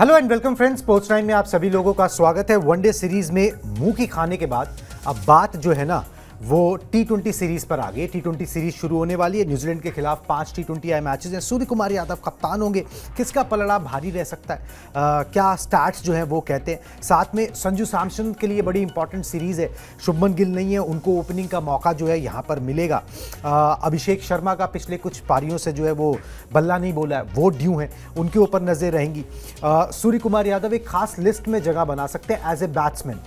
Hello and welcome friends, sports time में आप सभी लोगों का स्वागत है। वनडे सीरीज में मुंह की खाने के बाद अब बात जो है ना वो टी20 सीरीज पर आ गई। टी20 सीरीज शुरू होने वाली है। न्यूजीलैंड के खिलाफ 5 टी20 आई मैचेस हैं। सूर्य कुमार यादव कप्तान होंगे। किसका पलड़ा भारी रह सकता है, क्या स्टैट्स जो हैं वो कहते हैं। साथ में संजू सैमसन के लिए बड़ी इंपॉर्टेंट सीरीज है। शुभमन गिल नहीं है, उनको ओपनिंग का मौका जो है यहाँ पर मिलेगा। अभिषेक शर्मा का पिछले कुछ पारियों से जो है वो बल्ला नहीं बोला है, वो ड्यू है, उनके ऊपर नजर रहेंगी। सूर्य कुमार यादव एक खास लिस्ट में जगह बना सकते हैं एज ए बैट्समैन।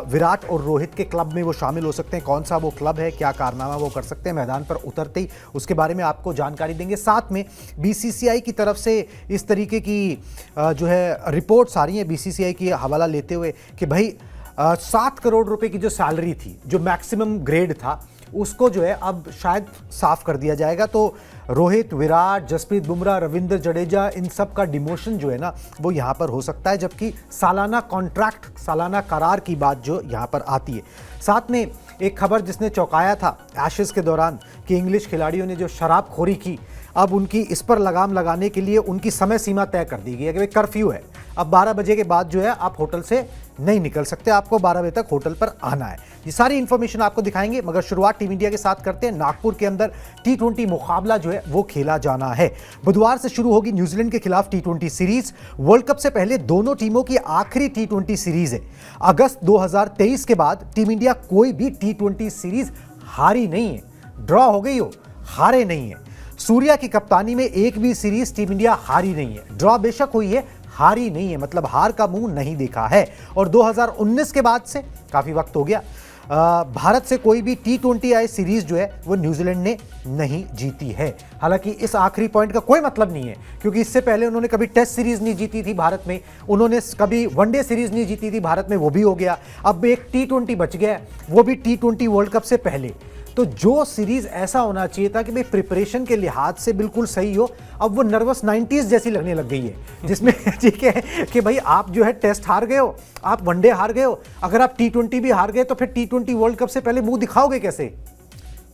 विराट और रोहित के क्लब में वो शामिल हो सकते हैं। कौन सा वो क्लब है, क्या कारनामा वो कर सकते हैं मैदान पर उतरते ही, उसके बारे में आपको जानकारी देंगे। साथ में बीसीसीआई की तरफ से इस तरीके की जो है रिपोर्ट्स आ रही हैं, बीसीसीआई की हवाला लेते हुए कि भाई 7 करोड़ रुपए की जो सैलरी थी, जो मैक्सिमम ग्रेड था, उसको जो है अब शायद साफ कर दिया जाएगा। तो रोहित, विराट, जसप्रीत बुमराह, रविंद्र जडेजा, इन सब का डिमोशन जो है ना वो यहाँ पर हो सकता है। जबकि सालाना कॉन्ट्रैक्ट, सालाना करार की बात जो यहाँ पर आती है। साथ में एक खबर जिसने चौंकाया था एशेज के दौरान कि इंग्लिश खिलाड़ियों ने जो शराबखोरी की, अब उनकी इस पर लगाम लगाने के लिए उनकी समय सीमा तय कर दी गई है कि भाई कर्फ्यू है। अब 12 बजे के बाद जो है आप होटल से नहीं निकल सकते, आपको 12 बजे तक होटल पर आना है। ये सारी इंफॉर्मेशन आपको दिखाएंगे, मगर शुरुआत टीम इंडिया के साथ करते हैं। नागपुर के अंदर टी20 मुकाबला जो है वो खेला जाना है। बुधवार से शुरू होगी न्यूजीलैंड के खिलाफ टी20 सीरीज। वर्ल्ड कप से पहले दोनों टीमों की आखिरी टी20 सीरीज है। अगस्त 2023 के बाद टीम इंडिया कोई भी टी20 सीरीज हारी नहीं है। ड्रॉ हो गई हो, हारे नहीं है। सूर्या की कप्तानी में एक भी सीरीज टीम इंडिया हारी नहीं है। ड्रॉ बेशक हुई है, हारी नहीं है, मतलब हार का मुंह नहीं देखा है। और 2019 के बाद से काफी वक्त हो गया, भारत से कोई भी टी20 आई सीरीज जो है वो न्यूजीलैंड ने नहीं जीती है। हालांकि इस आखिरी पॉइंट का कोई मतलब नहीं है, क्योंकि इससे पहले उन्होंने कभी टेस्ट सीरीज नहीं जीती थी भारत में, उन्होंने कभी वनडे सीरीज नहीं जीती थी भारत में, वो भी हो गया। अब एक टी20 बच गया, वो भी टी20 वर्ल्ड कप से पहले। तो जो सीरीज ऐसा होना चाहिए था कि भाई प्रिपरेशन के लिहाज से बिल्कुल सही हो, अब वो नर्वस 90s जैसी लगने लग गई है, जिसमें ठीक है कि भाई आप जो है टेस्ट हार गए हो, आप वनडे हार गए हो, अगर आप टी20 भी हार गए तो फिर टी20 वर्ल्ड कप से पहले मुंह दिखाओगे कैसे?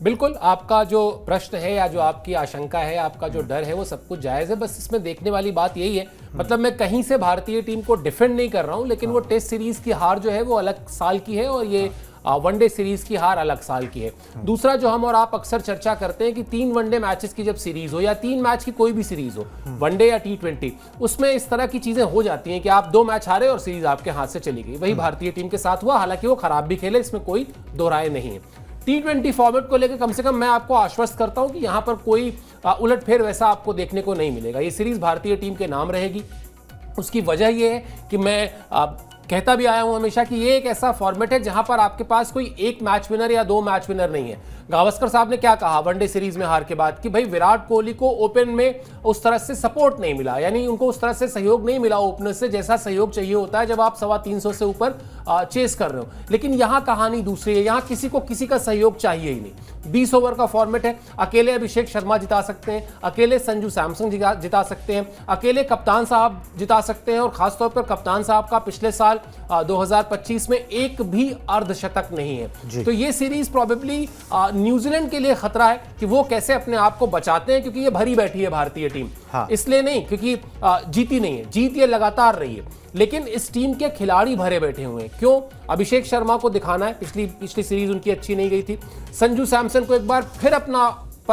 बिल्कुल, आपका जो प्रश्न है या जो आपकी आशंका है, आपका जो डर है, वो सब कुछ जायज़ है। बस इसमें देखने वाली बात यही है, मतलब मैं कहीं से भारतीय टीम को डिफेंड नहीं कर रहा हूं, लेकिन वो टेस्ट सीरीज की हार जो है वो अलग साल की है और ये वनडे सीरीज की हार अलग साल की है। दूसरा, जो हम और आप अक्सर चर्चा करते हैं कि 3 वनडे मैचेस की जब सीरीज हो या 3 मैच की कोई भी सीरीज हो, वनडे या टी20, उसमें इस तरह की चीजें हो जाती हैं कि आप 2 मैच हारे और सीरीज आपके हाथ से चली गई। वही भारतीय टीम के साथ हुआ, हालांकि वो खराब भी खेले, इसमें कोई दो राय नहीं है। टी20 फॉर्मेट को लेकर कम से कम मैं आपको आश्वस्त करता हूं कि यहां पर कोई उलटफेर वैसा आपको देखने को नहीं मिलेगा। ये सीरीज भारतीय टीम के नाम रहेगी। उसकी वजह यह है कि मैं कहता भी आया हूं हमेशा कि ये एक ऐसा फॉर्मेट है जहां पर आपके पास कोई एक मैच विनर या 2 मैच विनर नहीं है। गावस्कर साहब ने क्या कहा वनडे सीरीज में हार के बाद कि भाई विराट कोहली को ओपन में उस तरह से सपोर्ट नहीं मिला, यानी उनको उस तरह से सहयोग नहीं मिला ओपनर से, जैसा सहयोग चाहिए होता है जब आप 325 से ऊपर चेस कर रहे हो। लेकिन यहां कहानी दूसरी है, यहां किसी को किसी का सहयोग चाहिए ही नहीं। 20 ओवर का फॉर्मेट है, अकेले अभिषेक शर्मा जिता सकते हैं, अकेले संजू सैमसन जिता सकते हैं, अकेले कप्तान साहब जिता सकते हैं। और खासतौर पर कप्तान साहब का पिछले साल 2025 में एक भी अर्धशतक नहीं है। तो ये सीरीज प्रोबेबली न्यूजीलैंड के लिए खतरा है कि वो कैसे अपने आप को बचाते हैं, क्योंकि ये भरी बैठी है भारतीय टीम। हाँ। इसलिए नहीं क्योंकि जीती नहीं है, जीत ये लगातार रही है, लेकिन इस टीम के खिलाड़ी भरे बैठे हुए हैं। क्यों? अभिषेक शर्मा को दिखाना है, पिछली सीरीज उनकी अच्छी नहीं गई थी। संजू सैमसन को एक बार फिर अपना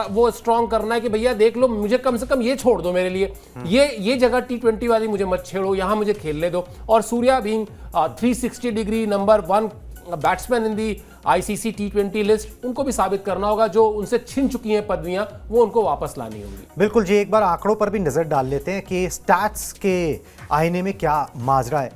वो स्ट्रॉन्ग करना है कि भैया देख लो, मुझे कम से कम ये छोड़ दो मेरे लिए, ये जगह टी20 वाली मुझे मत छेड़ो, यहां मुझे खेलने दो। और Surya being 360 degree number 1 batsman इन दी आईसीसी टी20 लिस्ट, उनको भी साबित करना होगा। जो उनसे छिन चुकी हैं पदवियां, वो उनको वापस लानी होंगी। बिल्कुल जी, एक बार आंकड़ों पर भी नजर डाल लेते हैं कि स्टैट्स के आईने में क्या माजरा है।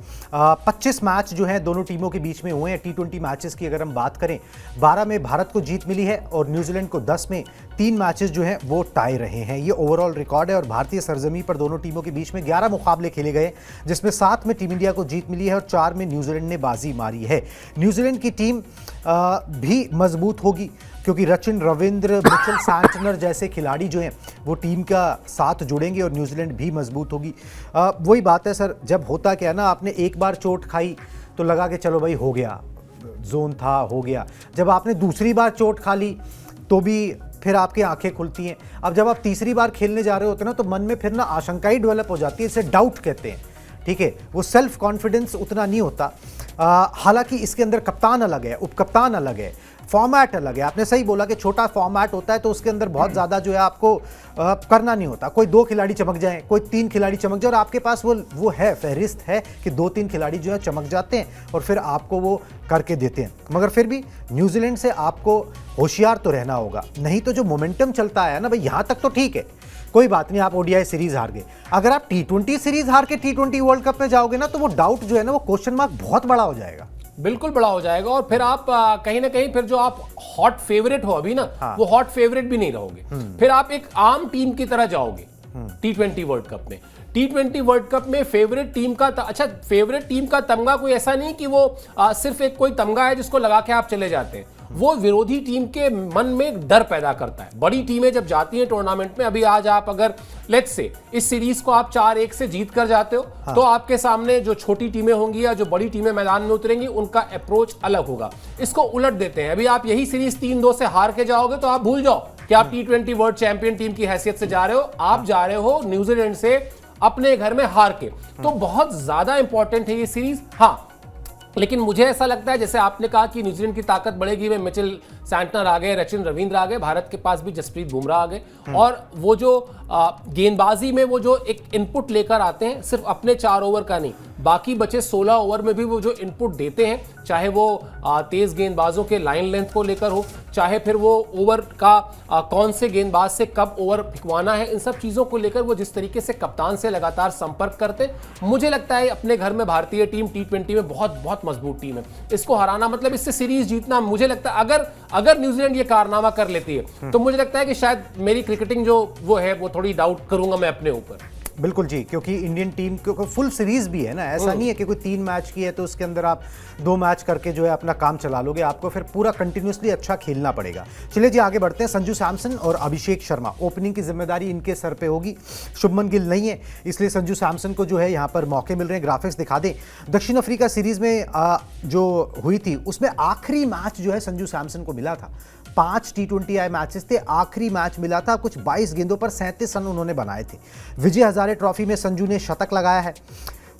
25 मैच जो है दोनों टीमों के बीच में हुए हैं टी20 मैचेस की। अगर हम बात करें, 12 में भारत को जीत मिली है और न्यूजीलैंड को 10 में। 3 मैचेस जो हैं वो टाई रहे हैं। ये ओवरऑल रिकॉर्ड है। और भारतीय सरजमी पर दोनों टीमों के बीच में 11 मुकाबले खेले गए, जिसमें 7 में टीम इंडिया को जीत मिली है और 4 में न्यूजीलैंड ने बाजी मारी है। न्यूजीलैंड की टीम भी मजबूत होगी, क्योंकि रचिन रविंद्र, मिचेल सैंटनर जैसे खिलाड़ी जो हैं वो टीम का साथ जुड़ेंगे और न्यूजीलैंड भी मजबूत होगी। वही बात है सर, जब होता क्या है ना, आपने एक बार चोट खाई तो लगा कि चलो भाई हो गया, जोन था हो गया। जब आपने दूसरी बार चोट खा ली तो भी फिर आपकी आंखें खुलती हैं। अब जब आप तीसरी बार खेलने जा रहे होते हैं ना, तो मन में फिर ना आशंका ही डेवलप हो जाती है, इसे डाउट कहते हैं। ठीक है, वो सेल्फ कॉन्फिडेंस उतना नहीं होता। हालांकि इसके अंदर कप्तान अलग है, उपकप्तान अलग है, फॉर्मेट अलग है। आपने सही बोला कि छोटा फॉर्मेट होता है तो उसके अंदर बहुत ज़्यादा जो है आपको करना नहीं होता। कोई 2 खिलाड़ी चमक जाएं, कोई 3 खिलाड़ी चमक जाए, और आपके पास वो है, फहरिस्त है कि 2-3 खिलाड़ी जो है चमक जाते हैं और फिर आपको वो करके देते हैं। मगर फिर भी न्यूजीलैंड से आपको होशियार तो रहना होगा, नहीं तो जो मोमेंटम चलता है ना भाई, यहाँ तक तो ठीक है, कोई बात नहीं, आप ओडीआई सीरीज हार गए, अगर आप T20 सीरीज हार के T20 वर्ल्ड कप में जाओगे ना, तो वो डाउट जो है ना, वो क्वेश्चन मार्क बहुत बड़ा हो जाएगा। बिल्कुल बड़ा हो जाएगा, और फिर आप कहीं ना कहीं फिर जो आप हॉट फेवरेट हो अभी ना, हाँ। वो हॉट फेवरेट भी नहीं रहोगे। फिर आप एक आम टीम की तरह जाओगे T20 वर्ल्ड कप में। T20 वर्ल्ड कप में फेवरेट टीम का अच्छा, फेवरेट टीम का तमगा कोई ऐसा नहीं कि वो सिर्फ एक कोई तमगा है जिसको लगा के आप चले जाते हैं। वो विरोधी टीम के मन में एक डर पैदा करता है। बड़ी टीमें जब जाती हैं टूर्नामेंट में, अभी आज आप अगर लेट्स से इस सीरीज को आप 4-1 से जीत कर जाते हो, हाँ। तो आपके सामने जो छोटी टीमें होंगी या जो बड़ी टीमें मैदान में उतरेंगी, उनका अप्रोच अलग होगा। इसको उलट देते हैं। अभी आप यही सीरीज 3-2 से हार के जाओगे तो आप भूल जाओ कि आप T20 वर्ल्ड चैंपियन टीम की हैसियत से जा रहे हो। आप जा रहे हो न्यूजीलैंड से अपने घर में हार के। तो बहुत ज्यादा इंपॉर्टेंट है ये सीरीज। हाँ, लेकिन मुझे ऐसा लगता है, जैसे आपने कहा कि न्यूजीलैंड की ताकत बढ़ेगी, वे मिचेल सैंटनर आ गए, रचिन रविंद्र आ गए, भारत के पास भी जसप्रीत बुमराह आ गए, और वो जो गेंदबाजी में वो जो एक इनपुट लेकर आते हैं, सिर्फ अपने 4 ओवर का नहीं, बाकी बचे 16 ओवर में भी वो जो इनपुट देते हैं, चाहे वो तेज गेंदबाजों के लाइन लेंथ को लेकर हो, चाहे फिर वो ओवर का कौन से गेंदबाज से कब ओवर फिकवाना है, इन सब चीज़ों को लेकर वो जिस तरीके से कप्तान से लगातार संपर्क करते, मुझे लगता है अपने घर में भारतीय टीम T20 में बहुत बहुत मजबूत टीम है। इसको हराना मतलब इससे सीरीज जीतना, मुझे लगता है अगर न्यूजीलैंड ये कारनामा कर लेती है तो मुझे लगता है कि शायद मेरी क्रिकेटिंग जो वो है वो थोड़ी डाउट करूंगा मैं अपने ऊपर। बिल्कुल जी, क्योंकि इंडियन टीम को फुल सीरीज भी है ना, ऐसा नहीं है कि कोई 3 मैच की है तो उसके अंदर आप 2 मैच करके जो है अपना काम चला लोगे, आपको फिर पूरा कंटिन्यूसली अच्छा खेलना पड़ेगा। चलिए जी, आगे बढ़ते हैं। संजू सैमसन और अभिषेक शर्मा, ओपनिंग की जिम्मेदारी इनके सर पे होगी, शुभमन गिल नहीं है, इसलिए संजू सैमसन को जो है यहाँ पर मौके मिल रहे हैं। ग्राफिक्स दिखा दें, दक्षिण अफ्रीका सीरीज में जो हुई थी उसमें आखिरी मैच जो है संजू सैमसन को मिला था। 5 T20I मैचेस थे, आखिरी मैच मिला था, कुछ 22 गेंदों पर 37 रन उन्होंने बनाए थे। विजय हजारे ट्रॉफी में संजू ने शतक लगाया है।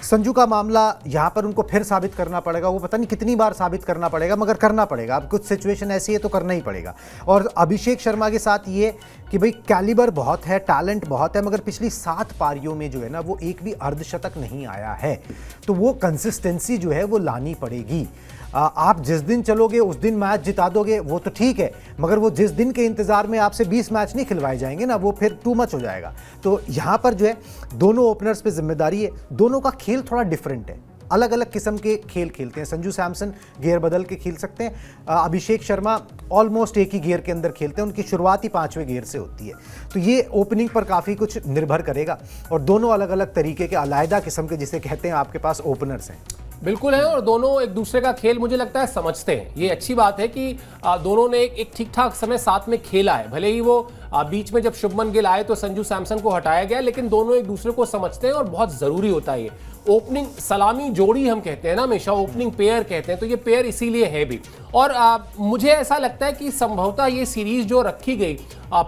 संजू का मामला यहाँ पर उनको फिर साबित करना पड़ेगा, वो पता नहीं कितनी बार साबित करना पड़ेगा, मगर करना पड़ेगा। अब कुछ सिचुएशन ऐसी है तो करना ही पड़ेगा। और अभिषेक शर्मा के साथ ये कि भाई कैलिबर बहुत है, टैलेंट बहुत है, मगर पिछली 7 पारियों में जो है ना वो एक भी अर्धशतक नहीं आया है, तो वो कंसिस्टेंसी जो है वो लानी पड़ेगी। आप जिस दिन चलोगे उस दिन मैच जिता दोगे वो तो ठीक है, मगर वो जिस दिन के इंतजार में आपसे 20 मैच नहीं खिलवाए जाएंगे ना, वो फिर टू मच हो जाएगा। तो यहाँ पर जो है दोनों ओपनर्स पे जिम्मेदारी है। दोनों का खेल थोड़ा डिफरेंट है, अलग अलग किस्म के खेल खेलते हैं। संजू सैमसन गियर बदल के खेल सकते हैं, अभिषेक शर्मा ऑलमोस्ट एक ही गियर के अंदर खेलते हैं, उनकी शुरुआत ही 5वें गियर से होती है। तो ये ओपनिंग पर काफ़ी कुछ निर्भर करेगा, और दोनों अलग अलग तरीके के अलग किस्म के, जिसे कहते हैं, आपके पास ओपनर्स हैं। बिल्कुल है, और दोनों एक दूसरे का खेल मुझे लगता है समझते हैं। ये अच्छी बात है कि दोनों ने एक ठीक ठाक समय साथ में खेला है। भले ही वो बीच में जब शुभमन गिल आए तो संजू सैमसन को हटाया गया, लेकिन दोनों एक दूसरे को समझते हैं, और बहुत जरूरी होता है ये ओपनिंग सलामी जोड़ी हम कहते हैं ना, हमेशा ओपनिंग पेयर कहते हैं, तो ये पेयर इसीलिए है भी। और मुझे ऐसा लगता है कि संभवतः ये सीरीज जो रखी गई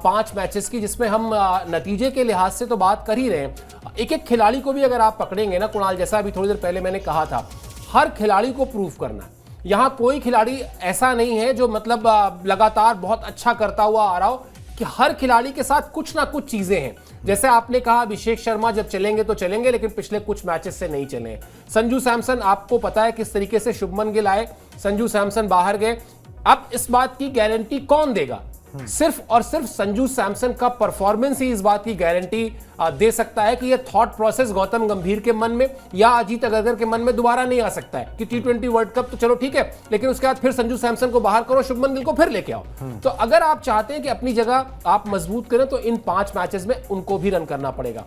5 मैचेस की, जिसमें हम नतीजे के लिहाज से तो बात कर ही रहे हैं, एक एक खिलाड़ी को भी अगर आप पकड़ेंगे ना कुणाल, जैसा अभी थोड़ी देर पहले मैंने कहा था, हर खिलाड़ी को प्रूव करना है। यहाँ कोई खिलाड़ी ऐसा नहीं है जो मतलब लगातार बहुत अच्छा करता हुआ आ रहा हो, कि हर खिलाड़ी के साथ कुछ ना कुछ चीजें हैं। जैसे आपने कहा अभिषेक शर्मा जब चलेंगे तो चलेंगे, लेकिन पिछले कुछ मैचेस से नहीं चले। संजू सैमसन, आपको पता है किस तरीके से शुभमन गिल आए, संजू सैमसन बाहर गए। अब इस बात की गारंटी कौन देगा? सिर्फ और सिर्फ संजू सैमसन का परफॉर्मेंस ही इस बात की गारंटी दे सकता है कि यह थॉट प्रोसेस गौतम गंभीर के मन में या अजीत अग्रकर के मन में दोबारा नहीं आ सकता है कि T20 वर्ल्ड कप तो चलो ठीक है, लेकिन उसके बाद फिर संजू सैमसन को बाहर करो, शुभमन गिल को फिर लेके आओ। तो अगर आप चाहते हैं कि अपनी जगह आप मजबूत करें तो इन 5 मैचेस में उनको भी रन करना पड़ेगा।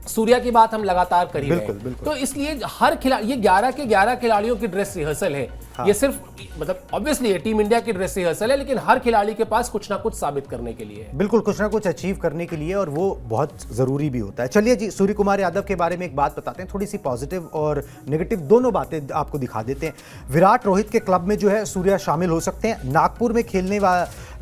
सूर्या की बात हम लगातार कर ही रहे हैं, तो इसलिए हर खिलाड़ी, ये 11 के 11 खिलाड़ियों की ड्रेस रिहर्सल है। हाँ। ये सिर्फ मतलब ऑब्वियसली ये टीम इंडिया की ड्रेस रिहर्सल है, लेकिन हर खिलाड़ी के पास कुछ ना कुछ साबित करने के लिए है। बिल्कुल, कुछ ना कुछ अचीव करने के लिए, और वो बहुत जरूरी भी होता है। चलिए जी, सूर्य कुमार यादव के बारे में एक बात बताते हैं, थोड़ी सी पॉजिटिव और नेगेटिव दोनों बातें आपको दिखा देते हैं। विराट रोहित के क्लब में जो है सूर्या शामिल हो सकते हैं। नागपुर में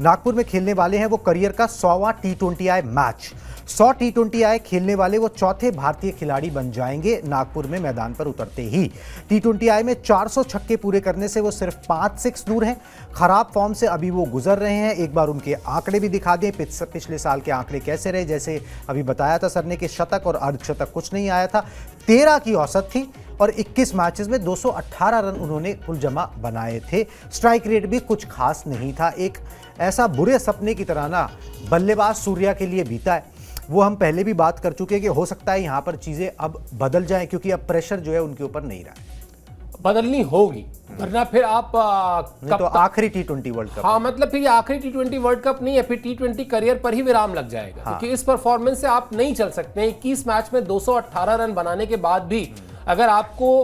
नागपुर में खेलने वाले हैं वो करियर का 100वां T20I मैच। 100 T20I खेलने वाले वो चौथे भारतीय खिलाड़ी बन जाएंगे नागपुर में मैदान पर उतरते ही। T20I में 400 छक्के पूरे करने से वो सिर्फ 5-6 दूर हैं। खराब फॉर्म से अभी वो गुजर रहे हैं। एक बार उनके आंकड़े भी दिखा दें, पिछले साल के आंकड़े कैसे रहे। जैसे अभी बताया था सर ने कि शतक और अर्धशतक कुछ नहीं आया था, 13 की औसत थी और 21 मैचेस में 218 रन उन्होंने कुल जमा बनाए थे। स्ट्राइक रेट भी कुछ खास नहीं था। एक ऐसा बुरे सपने की तरह ना बल्लेबाज सूर्या के लिए बीता है। वो हम पहले भी बात कर चुके हैं कि हो सकता है यहाँ पर चीजें अब बदल जाएं, क्योंकि अब प्रेशर जो है उनके ऊपर नहीं रहा है। बदलनी होगी, वरना फिर आप नहीं तो आखिरी T20 वर्ल्ड कप। हाँ, मतलब फिर ये आखिरी T20 वर्ल्ड कप नहीं है, फिर T20 करियर पर ही विराम लग जाएगा। हाँ। क्योंकि इस परफॉर्मेंस से आप नहीं चल सकते। 21 मैच में 218 रन बनाने के बाद भी अगर आपको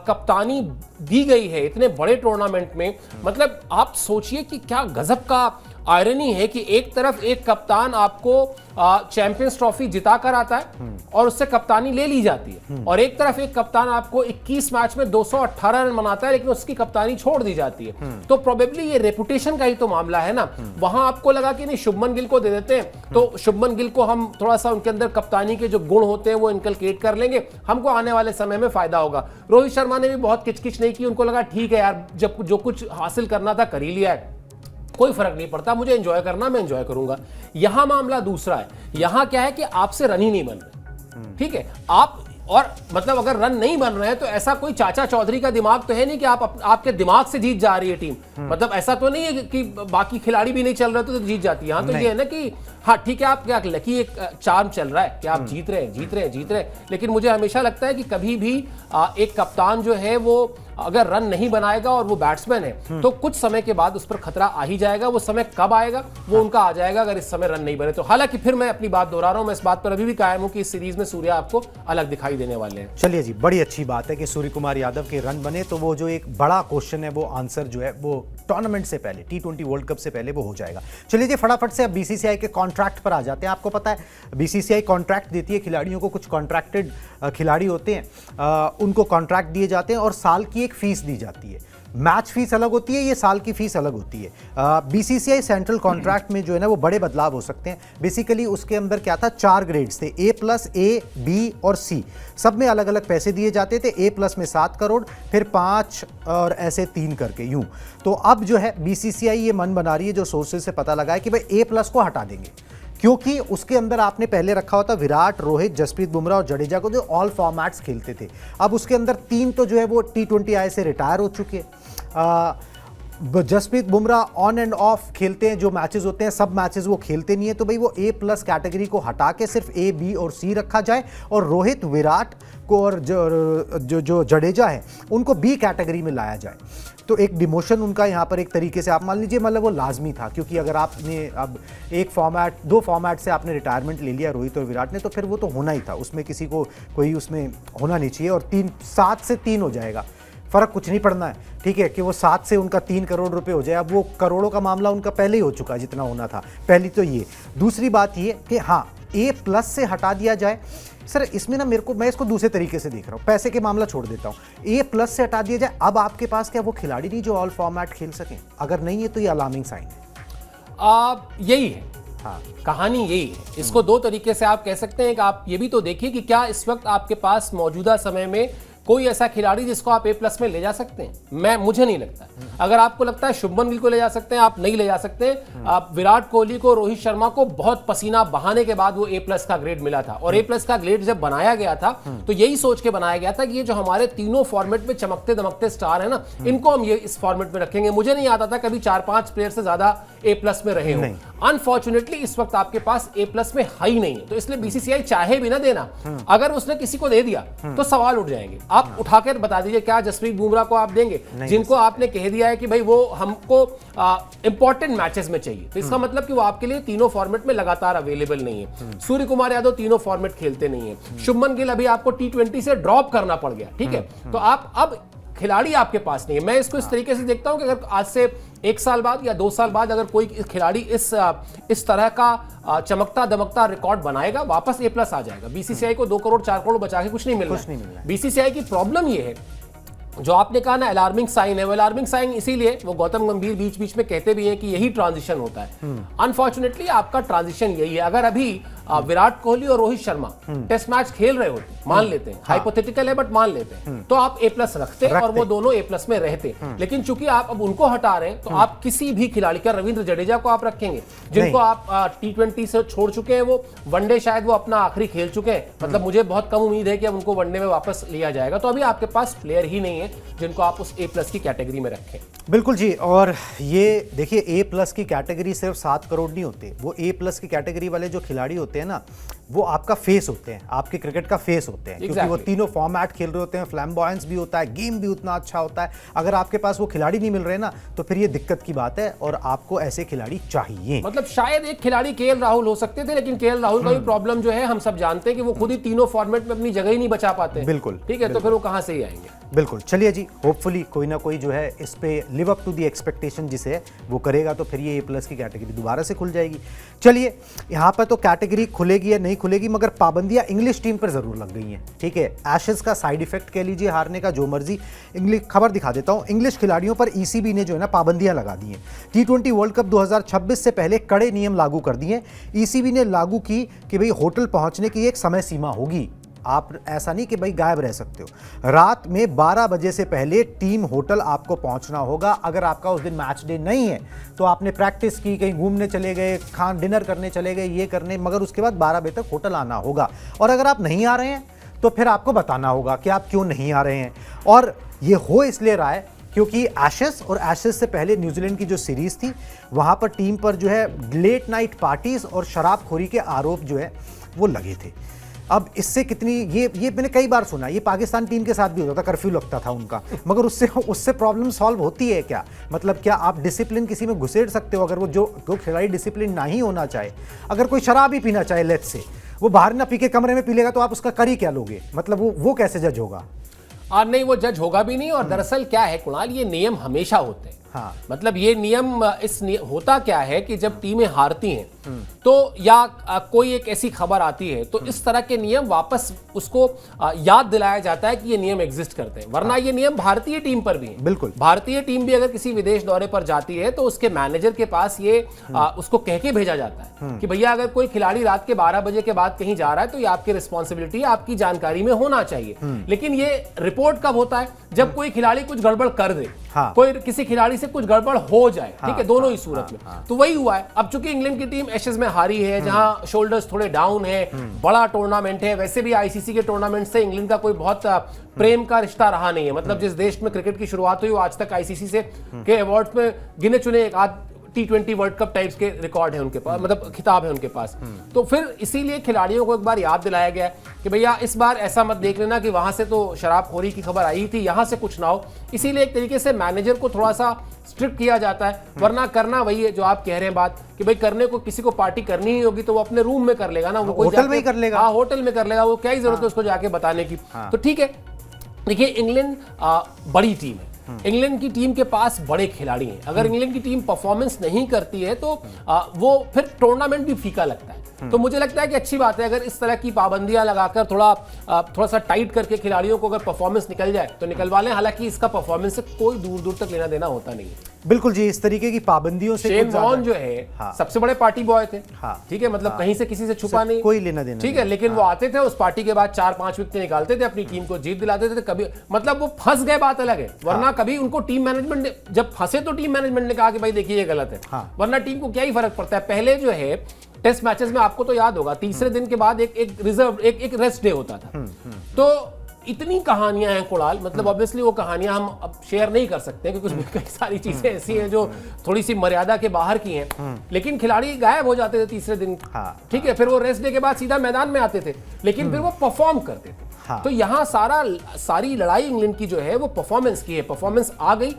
कप्तानी दी गई है इतने बड़े टूर्नामेंट में, मतलब आप सोचिए कि क्या गजब का आयरनी है कि एक तरफ एक कप्तान आपको चैंपियंस ट्रॉफी जिता कर आता है और उससे कप्तानी ले ली जाती है, और एक तरफ एक कप्तान आपको 21 मैच में 218 रन बनाता है लेकिन उसकी कप्तानी छोड़ दी जाती है। तो प्रोबेबली ये रेपुटेशन का ही तो मामला है ना। वहां आपको लगा कि नहीं, शुभमन गिल को दे देते हैं, तो शुभमन गिल को हम थोड़ा सा उनके अंदर कप्तानी के जो गुण होते हैं वो इनकलकेट कर लेंगे, हमको आने वाले समय में फायदा होगा। रोहित शर्मा ने भी बहुत किचकिच नहीं की, उनको लगा ठीक है यार, जब जो कुछ हासिल करना था कर ही लिया है, कोई फर्क नहीं पड़ता, मुझे एंजॉय करना, मैं एंजॉय करूंगा। यहां मामला दूसरा है। यहां क्या है कि आपसे रन ही नहीं बन रहे, ठीक है, आप और मतलब अगर रन नहीं बन रहे हैं तो ऐसा कोई चाचा चौधरी का दिमाग तो है नहीं कि आपके दिमाग से जीत जा रही है टीम। मतलब ऐसा तो नहीं है कि बाकी खिलाड़ी भी नहीं चल रहे तो जीत जाती है। हाँ, तो ये है ना कि हाँ ठीक है, आप क्या लकी एक चार्म चल रहा है कि आप जीत रहे हैं, लेकिन मुझे हमेशा लगता है कि कभी भी एक कप्तान जो है वो अगर रन नहीं बनाएगा और वो बैट्समैन है तो कुछ समय के बाद उस पर खतरा आ ही जाएगा। वो समय कब आएगा, वो उनका आ जाएगा अगर इस समय रन नहीं बने तो। हालांकि फिर मैं अपनी बात दोहरा रहा हूं, मैं इस बात पर अभी भी कायम हूं कि इस सीरीज में सूर्या आपको अलग दिखाई देने वाले हैं। चलिए जी, बड़ी अच्छी बात है कि सूर्य कुमार यादव के रन बने, तो वो जो एक बड़ा क्वेश्चन है वो आंसर जो है वो टूर्नामेंट से पहले, T20 वर्ल्ड कप से पहले वो हो जाएगा। चलिए जी, फटाफट से अब BCCI के कॉन्ट्रैक्ट पर आ जाते हैं। आपको पता है BCCI कॉन्ट्रैक्ट देती है खिलाड़ियों को, कुछ कॉन्ट्रैक्टेड खिलाड़ी होते हैं, उनको कॉन्ट्रैक्ट दिए जाते हैं और साल की एक फीस दी जाती है। मैच फीस अलग होती है, ये साल की फीस अलग होती है। BCCI सेंट्रल कॉन्ट्रैक्ट में जो है ना वो बड़े बदलाव हो सकते हैं। बेसिकली उसके अंदर क्या था, 4 ग्रेड्स थे, A+, A, B और C। सब में अलग अलग पैसे दिए जाते थे। A+ में 7 करोड़, फिर 5 और ऐसे 3 करके यूं। तो अब जो है BCCI ये मन बना रही है, जो सोर्सेज से पता लगा है, कि भाई A+ को हटा देंगे, क्योंकि उसके अंदर आपने पहले रखा होता विराट, रोहित, जसप्रीत बुमराह और जडेजा को, जो ऑल फॉर्मेट्स खेलते थे। अब उसके अंदर 3 तो जो है वो T20I से रिटायर हो चुके हैं। Jasprit Bumrah on and off खेलते हैं, जो मैचेस होते हैं सब मैचेस वो खेलते नहीं है। तो भाई वो A+ कैटेगरी को हटा के सिर्फ A, B और C रखा जाए, और रोहित, विराट को और जो जडेजा है उनको B कैटेगरी में लाया जाए। तो एक डिमोशन उनका यहाँ पर एक तरीके से आप मान लीजिए, मतलब वो लाजमी था, क्योंकि अगर आपने अब एक फॉर्मेट, 2 फॉर्मेट से आपने रिटायरमेंट ले लिया रोहित और विराट ने, तो फिर वो तो होना ही था, उसमें किसी को कोई उसमें होना नहीं चाहिए। और 7 से 3 हो जाएगा, फर्क कुछ नहीं पड़ना है, ठीक है, कि वो 7 से उनका 3 करोड़ रुपए हो जाए। अब वो करोड़ों का मामला उनका पहले ही हो चुका है जितना होना था। पहली तो ये, दूसरी बात ये कि हाँ A+ से हटा दिया जाए। सर इसमें ना मैं इसको दूसरे तरीके से देख रहा हूँ, पैसे के मामला छोड़ देता हूँ। A+ से हटा दिया जाए, अब आपके पास क्या वो खिलाड़ी नहीं जो ऑल फॉर्मेट खेल सकें? अगर नहीं है तो ये अलार्मिंग साइन है। यही है, हाँ, कहानी यही है। इसको 2 तरीके से आप कह सकते हैं कि आप ये भी तो देखिए कि क्या इस वक्त आपके पास मौजूदा समय में कोई ऐसा खिलाड़ी जिसको आप A+ में ले जा सकते हैं? मुझे नहीं लगता। अगर आपको लगता है शुभमन गिल को ले जा सकते हैं, आप नहीं ले जा सकते। आप विराट कोहली को, रोहित शर्मा को बहुत पसीना बहाने के बाद वो A+ का ग्रेड मिला था, और A+ का ग्रेड जब बनाया गया था तो यही सोच के बनाया गया था कि ये जो हमारे तीनों फॉर्मेट में चमकते दमकते स्टार है ना, इनको हम ये इस फॉर्मेट में रखेंगे। मुझे नहीं आता था कभी 4-5 प्लेयर से ज्यादा A+ में रहे हो। अनफॉर्चुनेटली इस वक्त आपके पास A+ में है ही नहीं है, तो इसलिए BCCI चाहे भी ना देना, अगर उसने किसी को दे दिया तो सवाल उठ जाएंगे। आप उठाकर बता दीजिए, क्या जसप्रीत बुमराह को आप देंगे जिनको आपने कह दिया है कि भाई वो हमको इंपॉर्टेंट मैचेस में चाहिए? तो इसका मतलब कि वो आपके लिए तीनों फॉर्मेट में लगातार अवेलेबल नहीं है। सूर्य कुमार यादव तीनों फॉर्मेट खेलते नहीं है। शुभमन गिल अभी आपको T20 से ड्रॉप करना पड़ गया, ठीक है, तो आप अब खिलाड़ी आपके पास नहीं है। मैं इसको इस तरीके से देखता हूं कि अगर आज से 1 साल बाद या 2 साल बाद अगर कोई खिलाड़ी इस तरह का चमकता दमकता रिकॉर्ड बनाएगा, वापस A+ आ जाएगा। BCCI को 2 करोड़ 4 करोड़ बचा के कुछ नहीं मिल रहा है। BCCI की प्रॉब्लम ये है जो आपने कहा ना अलार्मिंग साइन है, वो अलार्मिंग साइन इसीलिए वो गौतम गंभीर बीच बीच में कहते भी हैं कि यही ट्रांजिशन होता है। अनफॉर्चुनेटली आपका ट्रांजिशन यही है। अगर अभी विराट कोहली और रोहित शर्मा टेस्ट मैच खेल रहे होते, मान लेते हैं, हाइपोथेटिकल है बट मान लेते हैं, तो आप A+ रखते और वो दोनों A+ में रहते। लेकिन चूंकि आप अब उनको हटा रहे हैं, तो आप किसी भी खिलाड़ी का, रविंद्र जडेजा को आप रखेंगे जिनको आप T20 से छोड़ चुके हैं, वो वनडे शायद वो अपना आखिरी खेल चुके हैं, मतलब मुझे बहुत कम उम्मीद है कि अब उनको वनडे में वापस लिया जाएगा। तो अभी आपके पास प्लेयर ही नहीं है जिनको आप उस A+ की कैटेगरी में रखें। बिल्कुल जी। और ये देखिए A+ की कैटेगरी सिर्फ 7 करोड़ नहीं होते, वो A+ की कैटेगरी वाले जो खिलाड़ी होते हैं ना, वो आपका फेस होते हैं, आपके क्रिकेट का फेस होते हैं। क्योंकि वो तीनों फॉर्मेट खेल रहे होते हैं, फ्लैम्बॉयंस भी होता है, गेम भी उतना अच्छा होता है। अगर आपके पास वो खिलाड़ी नहीं मिल रहे ना, तो फिर ये दिक्कत की बात है और आपको ऐसे खिलाड़ी चाहिए। मतलब शायद एक खिलाड़ी KL राहुल हो सकते थे, लेकिन KL राहुल का भी प्रॉब्लम जो है हम सब जानते हैं कि वो खुद ही तीनों फॉर्मेट में अपनी जगह ही नहीं बचा पाते। बिल्कुल, ठीक है, तो फिर वो कहां से ही आएंगे। बिल्कुल। चलिए जी, होपफुली कोई ना कोई जो है इस पे live up to the expectation जिसे है वो करेगा, तो फिर ये A+ की कैटेगरी दोबारा से खुल जाएगी। चलिए, यहाँ पर तो कैटेगरी खुलेगी या नहीं खुलेगी, मगर पाबंदियां इंग्लिश टीम पर जरूर लग गई हैं। ठीक है, एशेज का साइड इफेक्ट कह लीजिए, हारने का, जो मर्जी। इंग्लिश खबर दिखा देता हूं, इंग्लिश खिलाड़ियों पर ECB ने जो है ना पाबंदियां लगा दी हैं। T20 वर्ल्ड कप 2026 से पहले कड़े नियम लागू कर दिए। ECB ने लागू की कि भाई होटल पहुंचने की एक समय सीमा होगी। आप ऐसा नहीं कि भाई गायब रह सकते हो। रात में 12 बजे से पहले टीम होटल आपको पहुंचना होगा। अगर आपका उस दिन मैच डे नहीं है तो आपने प्रैक्टिस की, कहीं घूमने चले गए, डिनर करने चले गए, ये करने, मगर उसके बाद 12 बजे तक होटल आना होगा। और अगर आप नहीं आ रहे हैं तो फिर आपको बताना होगा कि आप क्यों नहीं आ रहे हैं। और ये हो इसलिए रहा है क्योंकि एशेज और एशेज से पहले न्यूजीलैंड की जो सीरीज थी, वहां पर टीम पर जो है लेट नाइट पार्टीज और शराबखोरी के आरोप जो है वो लगे थे। अब इससे कितनी ये मैंने कई बार सुना, ये पाकिस्तान टीम के साथ भी होता था, कर्फ्यू लगता था उनका, मगर उससे प्रॉब्लम सॉल्व होती है क्या? मतलब क्या आप डिसिप्लिन किसी में घुसेड़ सकते हो? अगर वो जो खिलाड़ी डिसिप्लिन ना ही होना चाहे, अगर कोई शराब ही पीना चाहे, लेट्स से वो बाहर ना पी के कमरे में पी लेगा, तो आप उसका कर ही क्या लोगे? मतलब वो कैसे जज होगा? और नहीं, वो जज होगा भी नहीं। और दरअसल क्या है कुणाल, ये नियम हमेशा होते हैं। हाँ। मतलब ये नियम होता क्या है कि जब टीमें हारती हैं तो या कोई एक ऐसी खबर आती है, तो इस तरह के नियम वापस उसको याद दिलाया जाता है कि ये नियम एग्जिस्ट करते हैं। वरना ये नियम भारतीय टीम पर भी है। बिल्कुल। भारतीय टीम भी अगर किसी विदेश दौरे पर जाती है तो उसके मैनेजर के पास ये उसको कह के भेजा जाता है कि भैया अगर कोई खिलाड़ी रात के 12 बजे के बाद कहीं जा रहा है तो ये आपकी रिस्पॉन्सिबिलिटी है, आपकी जानकारी में होना चाहिए। लेकिन ये रिपोर्ट कब होता है? जब कोई खिलाड़ी कुछ गड़बड़ कर दे, हाँ। कोई किसी खिलाड़ी से कुछ गड़बड़ हो जाए, ठीक है, दोनों ही सूरत में। तो वही हुआ है। अब चूंकि इंग्लैंड की टीम एशेज में हारी है, जहां शोल्डर्स थोड़े डाउन है, बड़ा टूर्नामेंट है, वैसे भी ICC के टूर्नामेंट से इंग्लैंड का कोई बहुत प्रेम का रिश्ता रहा नहीं है। मतलब जिस देश में क्रिकेट की शुरुआत हुई, वो आज तक ICC से के अवार्ड्स में गिने चुने एक आध T20 वर्ल्ड कप टाइप्स के रिकॉर्ड है उनके पास, मतलब खिताब है उनके पास। तो फिर इसीलिए खिलाड़ियों को एक बार याद दिलाया गया कि भैया इस बार ऐसा मत देख लेना कि वहां से तो शराबखोरी की खबर आई थी, यहां से कुछ ना हो। इसीलिए एक तरीके से मैनेजर को थोड़ा सा स्ट्रिक्ट किया जाता है। वरना करना वही है जो आप कह रहे हैं बात, कि भाई करने को किसी को पार्टी करनी ही होगी तो वो अपने रूम में कर लेगा ना, वो कोई होटल में ही कर लेगा। हाँ, होटल में कर लेगा, वो क्या ही जरूरत है उसको जाके बताने की। तो ठीक है, देखिए इंग्लैंड बड़ी टीम है, इंग्लैंड की टीम के पास बड़े खिलाड़ी हैं। अगर इंग्लैंड की टीम परफॉर्मेंस नहीं करती है तो वो फिर टूर्नामेंट भी फीका लगता है। तो मुझे लगता है कि अच्छी बात है अगर इस तरह की पाबंदियां लगाकर थोड़ा सा टाइट करके खिलाड़ियों को अगर परफॉर्मेंस निकल जाए तो निकलवा लें। हालांकि इसका परफॉर्मेंस से कोई दूर दूर तक लेना देना होता नहीं है। बिल्कुल जी, इस तरीके की पाबंदियों से शेन वॉर्न जो है सबसे बड़े पार्टी बॉय थे। ठीक है, मतलब कहीं से किसी से छुपा नहीं, कोई लेना देना, ठीक है। लेकिन वो आते थे, उस पार्टी के बाद 4-5 विकेट निकालते थे, अपनी टीम को जीत दिलाते थे। कभी मतलब वो फंस गए, बात अलग है। वरना कभी उनको टीम मैनेजमेंट ने जब फंसे तो टीम मैनेजमेंट ने कहा कि भाई देखिए ये गलत है। वरना टीम को क्या ही फर्क पड़ता है। पहले जो है टेस्ट मैचेस में आपको तो याद होगा, तीसरे दिन के बाद एक रिजर्व एक रेस्ट डे होता था। तो इतनी कहानियां हैं कुणाल, मतलब ऑब्वियसली वो कहानियां हम अब शेयर नहीं कर सकते क्योंकि उसमें कई सारी चीजें ऐसी हैं जो थोड़ी सी मर्यादा के बाहर की हैं। लेकिन खिलाड़ी गायब हो जाते थे तीसरे दिन, ठीक है, फिर वो रेस्ट डे के बाद सीधा मैदान में आते थे, लेकिन फिर वो परफॉर्म करते थे। तो यहाँ सारी लड़ाई इंग्लैंड की जो है वो परफॉर्मेंस की है। परफॉर्मेंस आ गई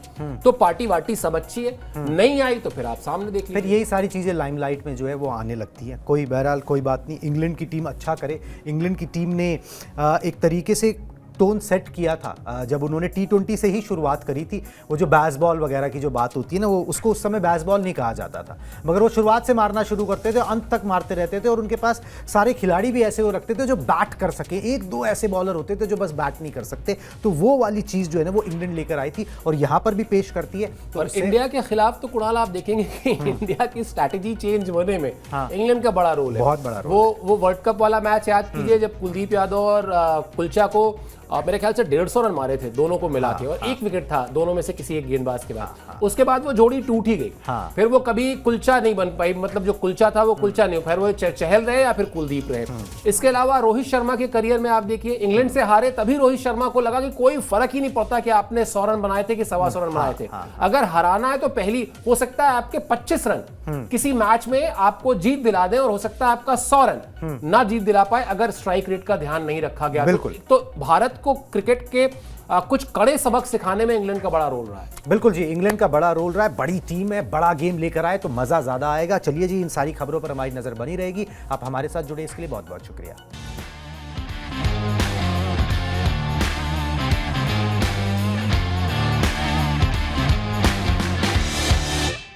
तो पार्टी वार्टी सब अच्छी है, नहीं आई तो फिर आप सामने देख लीजिए। फिर यही सारी चीजें लाइमलाइट में जो है वो आने लगती है। कोई बहरहाल कोई बात नहीं, इंग्लैंड की टीम अच्छा करे। इंग्लैंड की टीम ने एक तरीके से टोन सेट किया था जब उन्होंने T20 से ही शुरुआत करी थी। वो जो बेसबॉल वगैरह की जो बात होती है ना, वो उसको उस समय बेसबॉल नहीं कहा जाता था, मगर वो शुरुआत से मारना शुरू करते थे, अंत तक मारते रहते थे। और उनके पास सारे खिलाड़ी भी ऐसे वो रखते थे जो बैट कर सके, एक दो ऐसे बॉलर होते थे जो बस बैट नहीं कर सकते। तो वो वाली चीज़ जो है ना वो इंग्लैंड लेकर आई थी और यहाँ पर भी पेश करती है। तो और इंडिया के खिलाफ तो कुणाल आप देखेंगे कि इंडिया की स्ट्रैटेजी चेंज होने में इंग्लैंड का बड़ा रोल है, बहुत बड़ा रोल। वो वर्ल्ड कप वाला मैच याद कीजिए जब कुलदीप यादव और कुलचा को मेरे ख्याल से 150 रन मारे थे दोनों को मिला के, और एक विकेट था दोनों में से किसी एक गेंदबाज के बाद। उसके बाद वो जोड़ी टूट ही गई। फिर वो कभी कुलचा नहीं बन पाई, मतलब जो कुलचा था वो कुलचा नहीं, फिर वो चहल रहे या फिर कुलदीप रहे। इसके अलावा रोहित शर्मा के करियर में आप देखिए, इंग्लैंड से हारे तभी रोहित शर्मा को लगा कि कोई फर्क ही नहीं पड़ता कि आपने 100 रन बनाए थे कि 125 रन बनाए थे। अगर हराना है तो पहली हो सकता है आपके 25 रन किसी मैच में आपको जीत दिला दें, और हो सकता है आपका 100 रन ना जीत दिला पाए अगर स्ट्राइक रेट का ध्यान नहीं रखा गया। तो भारत को क्रिकेट के कुछ कड़े सबक सिखाने में इंग्लैंड का बड़ा रोल रहा है। बिल्कुल जी, इंग्लैंड का बड़ा रोल रहा है। बड़ी टीम है, बड़ा गेम लेकर आए तो मजा ज्यादा आएगा। चलिए जी, इन सारी खबरों पर हमारी नजर बनी रहेगी। आप हमारे साथ जुड़े इसके लिए बहुत बहुत शुक्रिया।